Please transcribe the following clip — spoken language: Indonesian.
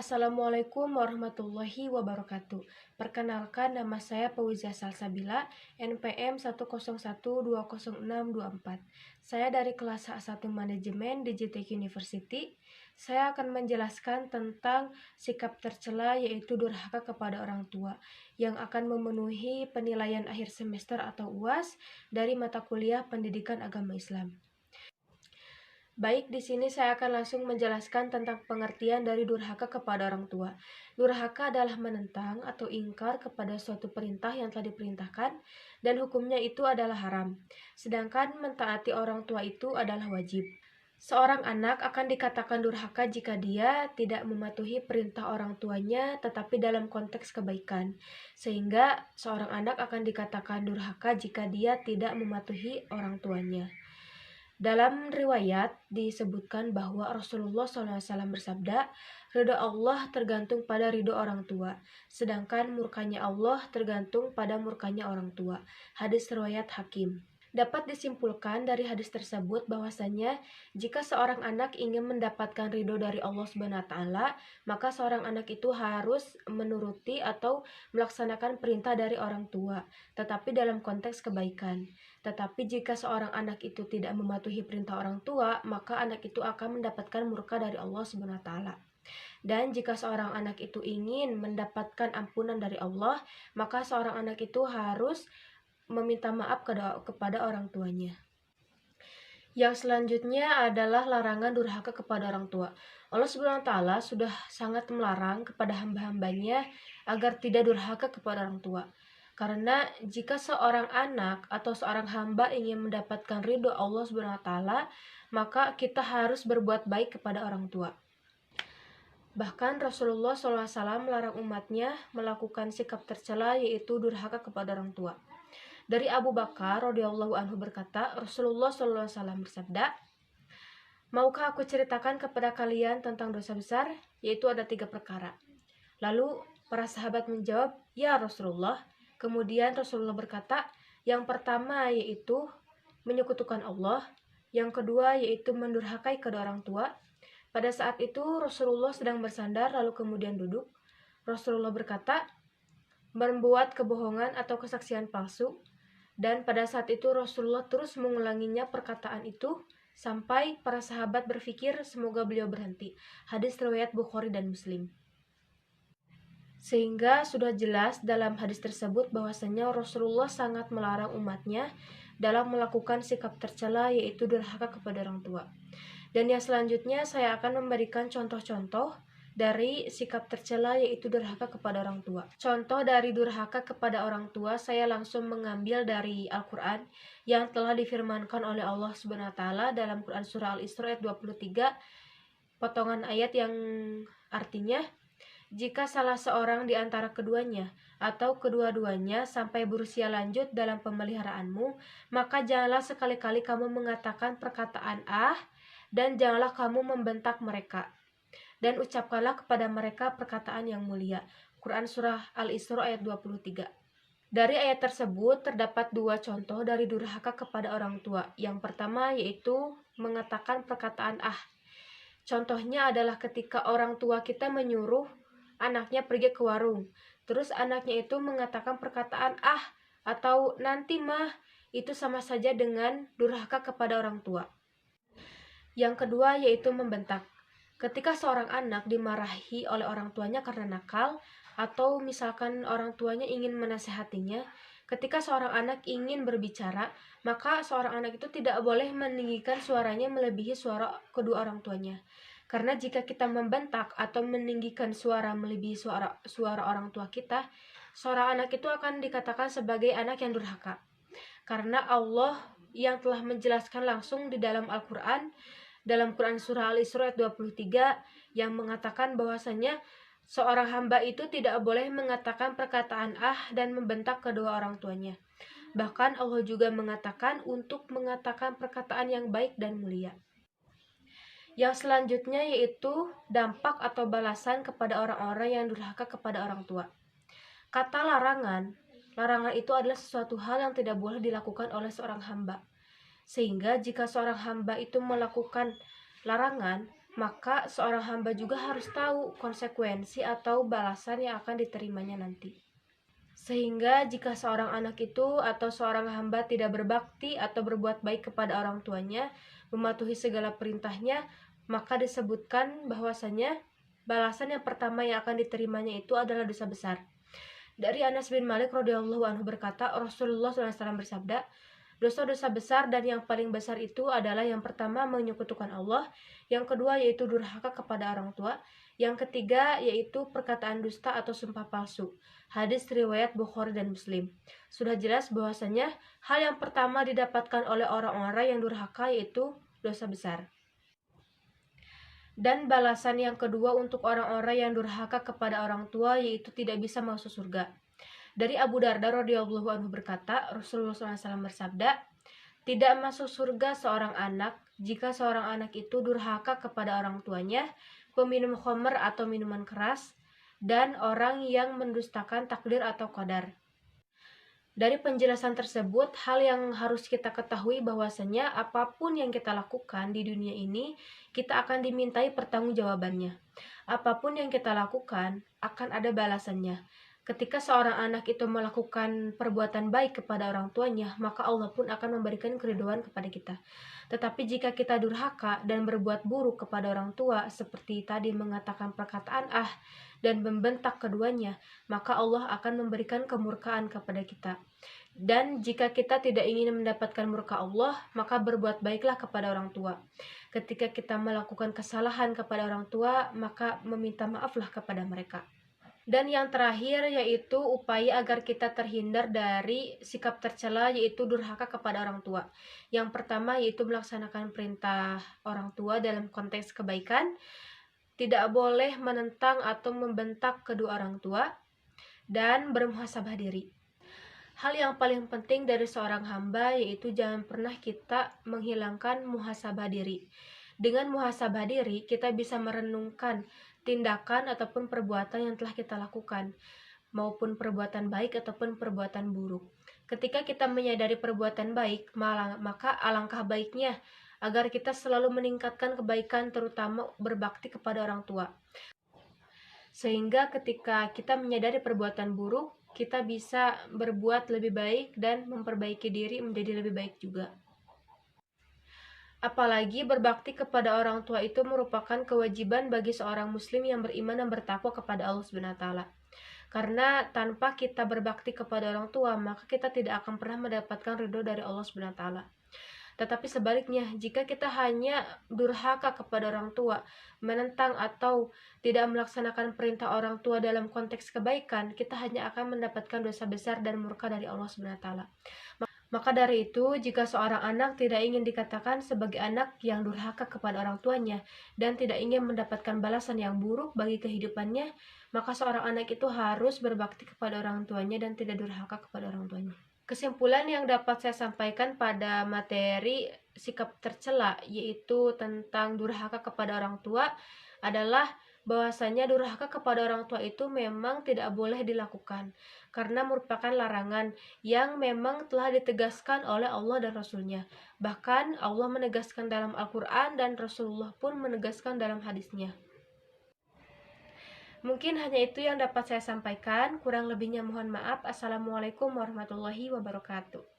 Assalamualaikum warahmatullahi wabarakatuh. Perkenalkan, nama saya Fauzia Salsabila, NPM 1012064. Saya dari kelas H1 Manajemen di JTK University. Saya akan menjelaskan tentang sikap tercela, yaitu durhaka kepada orang tua, yang akan memenuhi penilaian akhir semester atau UAS dari mata kuliah Pendidikan Agama Islam. Baik, di sini saya akan langsung menjelaskan tentang pengertian dari durhaka kepada orang tua. Durhaka adalah menentang atau ingkar kepada suatu perintah yang telah diperintahkan, dan hukumnya itu adalah haram. Sedangkan mentaati orang tua itu adalah wajib. Seorang anak akan dikatakan durhaka jika dia tidak mematuhi perintah orang tuanya, tetapi dalam konteks kebaikan. Sehingga seorang anak akan dikatakan durhaka jika dia tidak mematuhi orang tuanya. Dalam riwayat disebutkan bahwa Rasulullah SAW bersabda, ridho Allah tergantung pada ridho orang tua, sedangkan murkanya Allah tergantung pada murkanya orang tua. Hadis riwayat Hakim. Dapat disimpulkan dari hadis tersebut bahwasanya jika seorang anak ingin mendapatkan ridho dari Allah SWT, maka seorang anak itu harus menuruti atau melaksanakan perintah dari orang tua, tetapi dalam konteks kebaikan. Tetapi jika seorang anak itu tidak mematuhi perintah orang tua, maka anak itu akan mendapatkan murka dari Allah SWT. Dan jika seorang anak itu ingin mendapatkan ampunan dari Allah, maka seorang anak itu harus meminta maaf kepada orang tuanya. Yang selanjutnya adalah larangan durhaka kepada orang tua. Allah SWT sudah sangat melarang kepada hamba-hambanya agar tidak durhaka kepada orang tua. Karena jika seorang anak atau seorang hamba ingin mendapatkan ridho Allah SWT, maka kita harus berbuat baik kepada orang tua. Bahkan Rasulullah SAW melarang umatnya melakukan sikap tercela, yaitu durhaka kepada orang tua. Dari Abu Bakar radhiyallahu anhu berkata, Rasulullah SAW bersabda, maukah aku ceritakan kepada kalian tentang dosa besar? Yaitu ada 3 perkara. Lalu para sahabat menjawab, ya Rasulullah. Kemudian Rasulullah berkata, yang pertama yaitu menyekutukan Allah, yang kedua yaitu mendurhakai kedua orang tua. Pada saat itu Rasulullah sedang bersandar lalu kemudian duduk. Rasulullah berkata, membuat kebohongan atau kesaksian palsu. Dan pada saat itu Rasulullah terus mengulanginya perkataan itu sampai para sahabat berpikir semoga beliau berhenti. Hadis riwayat Bukhari dan Muslim. Sehingga sudah jelas dalam hadis tersebut bahwasanya Rasulullah sangat melarang umatnya dalam melakukan sikap tercela, yaitu durhaka kepada orang tua. Dan yang selanjutnya saya akan memberikan contoh-contoh dari sikap tercela, yaitu durhaka kepada orang tua. Contoh dari durhaka kepada orang tua saya langsung mengambil dari Al-Quran yang telah difirmankan oleh Allah SWT dalam Quran Surah Al-Isra ayat 23, potongan ayat yang artinya, jika salah seorang di antara keduanya atau kedua-duanya sampai berusia lanjut dalam pemeliharaanmu, maka janganlah sekali-kali kamu mengatakan perkataan dan janganlah kamu membentak mereka. Dan ucapkanlah kepada mereka perkataan yang mulia. Quran Surah Al-Isra ayat 23. Dari ayat tersebut terdapat 2 contoh dari durhaka kepada orang tua. Yang pertama yaitu mengatakan perkataan Contohnya adalah ketika orang tua kita menyuruh anaknya pergi ke warung, terus anaknya itu mengatakan perkataan atau nanti mah, itu sama saja dengan durhaka kepada orang tua. Yang kedua yaitu membentak. Ketika seorang anak dimarahi oleh orang tuanya karena nakal, atau misalkan orang tuanya ingin menasehatinya, ketika seorang anak ingin berbicara, maka seorang anak itu tidak boleh meninggikan suaranya melebihi suara kedua orang tuanya. Karena jika kita membentak atau meninggikan suara melebihi suara orang tua kita, seorang anak itu akan dikatakan sebagai anak yang durhaka. Karena Allah yang telah menjelaskan langsung di dalam Al-Quran, dalam Quran Surah Al-Isra ayat 23, yang mengatakan bahwasanya seorang hamba itu tidak boleh mengatakan perkataan dan membentak kedua orang tuanya. Bahkan Allah juga mengatakan untuk mengatakan perkataan yang baik dan mulia. Yang selanjutnya yaitu dampak atau balasan kepada orang-orang yang durhaka kepada orang tua. Kata larangan itu adalah sesuatu hal yang tidak boleh dilakukan oleh seorang hamba. Sehingga jika seorang hamba itu melakukan larangan, maka seorang hamba juga harus tahu konsekuensi atau balasan yang akan diterimanya nanti. Sehingga jika seorang anak itu atau seorang hamba tidak berbakti atau berbuat baik kepada orang tuanya, mematuhi segala perintahnya, maka disebutkan bahwasanya balasan yang pertama yang akan diterimanya itu adalah dosa besar. Dari Anas bin Malik radhiyallahu anhu berkata, Rasulullah SAW bersabda, dosa-dosa besar dan yang paling besar itu adalah yang pertama menyekutukan Allah, yang kedua yaitu durhaka kepada orang tua, yang ketiga yaitu perkataan dusta atau sumpah palsu. Hadis riwayat Bukhari dan Muslim. Sudah jelas bahwasanya hal yang pertama didapatkan oleh orang-orang yang durhaka yaitu dosa besar. Dan balasan yang kedua untuk orang-orang yang durhaka kepada orang tua yaitu tidak bisa masuk surga. Dari Abu Darda radhiyallahu anhu berkata, Rasulullah SAW bersabda, tidak masuk surga seorang anak jika seorang anak itu durhaka kepada orang tuanya, peminum khamr atau minuman keras, dan orang yang mendustakan takdir atau qadar. Dari penjelasan tersebut, hal yang harus kita ketahui bahwasanya apapun yang kita lakukan di dunia ini, kita akan dimintai pertanggungjawabannya. Apapun yang kita lakukan akan ada balasannya. Ketika seorang anak itu melakukan perbuatan baik kepada orang tuanya, maka Allah pun akan memberikan keridhaan kepada kita. Tetapi jika kita durhaka dan berbuat buruk kepada orang tua, seperti tadi mengatakan perkataan dan membentak keduanya, maka Allah akan memberikan kemurkaan kepada kita. Dan jika kita tidak ingin mendapatkan murka Allah, maka berbuat baiklah kepada orang tua. Ketika kita melakukan kesalahan kepada orang tua, maka meminta maaflah kepada mereka. Dan yang terakhir yaitu upaya agar kita terhindar dari sikap tercela yaitu durhaka kepada orang tua. Yang pertama yaitu melaksanakan perintah orang tua dalam konteks kebaikan. Tidak boleh menentang atau membentak kedua orang tua, dan bermuhasabah diri. Hal yang paling penting dari seorang hamba yaitu jangan pernah kita menghilangkan muhasabah diri. Dengan muhasabah diri, kita bisa merenungkan tindakan ataupun perbuatan yang telah kita lakukan, maupun perbuatan baik ataupun perbuatan buruk. Ketika kita menyadari perbuatan baik, maka alangkah baiknya agar kita selalu meningkatkan kebaikan, terutama berbakti kepada orang tua. Sehingga ketika kita menyadari perbuatan buruk, kita bisa berbuat lebih baik dan memperbaiki diri menjadi lebih baik juga. Apalagi berbakti kepada orang tua itu merupakan kewajiban bagi seorang muslim yang beriman dan bertakwa kepada Allah Subhanahu wa taala. Karena tanpa kita berbakti kepada orang tua, maka kita tidak akan pernah mendapatkan ridho dari Allah Subhanahu wa taala. Tetapi sebaliknya, jika kita hanya durhaka kepada orang tua, menentang atau tidak melaksanakan perintah orang tua dalam konteks kebaikan, kita hanya akan mendapatkan dosa besar dan murka dari Allah Subhanahu wa taala. Maka dari itu, jika seorang anak tidak ingin dikatakan sebagai anak yang durhaka kepada orang tuanya dan tidak ingin mendapatkan balasan yang buruk bagi kehidupannya, maka seorang anak itu harus berbakti kepada orang tuanya dan tidak durhaka kepada orang tuanya. Kesimpulan yang dapat saya sampaikan pada materi sikap tercela yaitu tentang durhaka kepada orang tua adalah bahwasanya durhaka kepada orang tua itu memang tidak boleh dilakukan karena merupakan larangan yang memang telah ditegaskan oleh Allah dan Rasul-Nya. Bahkan Allah menegaskan dalam Al-Quran dan Rasulullah pun menegaskan dalam hadisnya. Mungkin hanya itu yang dapat saya sampaikan, kurang lebihnya mohon maaf. Assalamualaikum warahmatullahi wabarakatuh.